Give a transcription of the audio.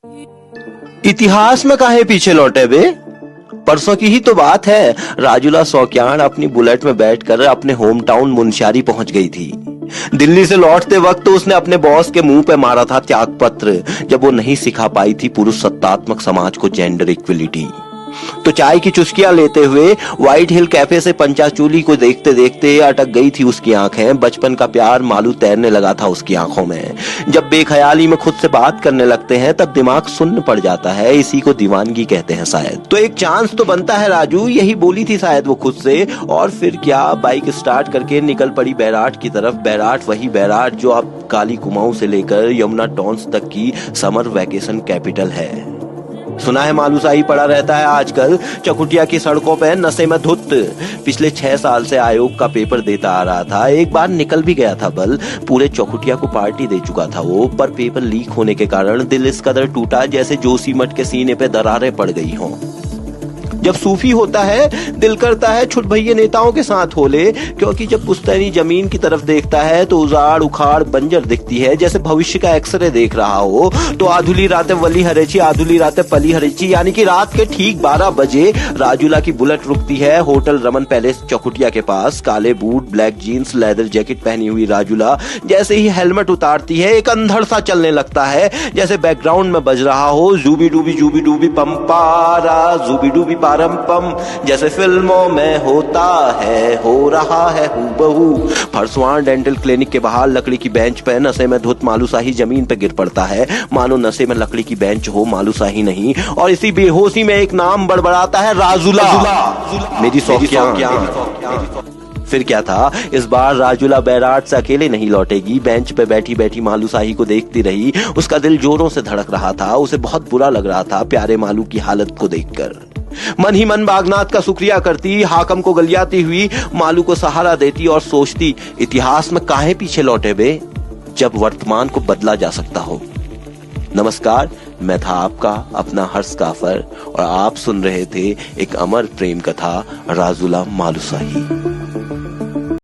इतिहास में काहे पीछे लौटे बे? परसों की ही तो बात है, राजूला सौक्यान अपनी बुलेट में बैठकर अपने होम टाउन मुनस्यारी पहुंच गई थी। दिल्ली से लौटते वक्त तो उसने अपने बॉस के मुंह पे मारा था त्याग पत्र, जब वो नहीं सिखा पाई थी पुरुष सत्तात्मक समाज को जेंडर इक्वलिटी। तो चाय की चुस्कियां लेते हुए व्हाइट हिल कैफे से पंचाचूली को देखते देखते अटक गई थी उसकी आंखें। बचपन का प्यार मालू तैरने लगा था उसकी आंखों में। जब बेख्याली में खुद से बात करने लगते हैं तब दिमाग सुन्न पड़ जाता है, इसी को दीवानगी कहते हैं शायद। तो एक चांस तो बनता है राजू, यही बोली थी शायद वो खुद से। और फिर क्या, बाइक स्टार्ट करके निकल पड़ी बैराट की तरफ। बैराट वही बैराट जो अब काली कुमाऊं से लेकर यमुना टॉन्स तक की समर वैकेशन कैपिटल है। सुना है मालूसाही पड़ा रहता है आजकल चकुटिया की सड़कों पे नशे में धुत। पिछले 6 साल से आयोग का पेपर देता आ रहा था। एक बार निकल भी गया था बल, पूरे चौखुटिया को पार्टी दे चुका था वो। पर पेपर लीक होने के कारण दिल इस कदर टूटा जैसे जोशीमठ के सीने पे दरारें पड़ गई हों। जब सूफी होता है दिल करता है छुट भैये नेताओं के साथ हो ले, क्योंकि जब पुश्तैनी जमीन की तरफ देखता है तो उजाड़ उखाड़ बंजर दिखती है, जैसे भविष्य का एक्सरे देख रहा हो। तो आधुली रातें वली हरेची, आधुली रातें पली हरेची, यानी कि रात के ठीक 12 बजे राजूला की बुलेट रुकती है होटल रमन पैलेस चौखुटिया के पास। काले boot, black jeans, leather jacket पहनी हुई राजूला जैसे ही हेलमेट उतारती है एक अंधड़ सा चलने लगता है, जैसे बैकग्राउंड में बज रहा हो जूबी डूबी पंपारा जूबी डूबी पारंपम, जैसे फिल्मों में होता है, हो रहा है हूबहू। फरसवान डेंटल क्लिनिक के बाहर लकड़ी की बेंच पे नशे में धुत मालूसाही जमीन पे गिर पड़ता है, मानो नशे में लकड़ी की बेंच हो, मालूसाही नहीं। और इसी बेहोशी में एक नाम बड़बड़ाता है, राजूला। मेरी सौख्या। फिर क्या था, इस बार राजूला बैराट से अकेले नहीं लौटेगी। बेंच पे बैठी बैठी मालूसाही को देखती रही। उसका दिल जोरों से धड़क रहा था, उसे बहुत बुरा लग रहा था प्यारे मालू की हालत को देखकर। मन ही मन बागनाथ का शुक्रिया करती, हाकम को गलियाती हुई मालू को सहारा देती और सोचती, इतिहास में काहे पीछे लौटे बे, जब वर्तमान को बदला जा सकता हो। नमस्कार, मैं था आपका अपना हर्ष काफर और आप सुन रहे थे एक अमर प्रेम कथा, राजूला मालूसाही।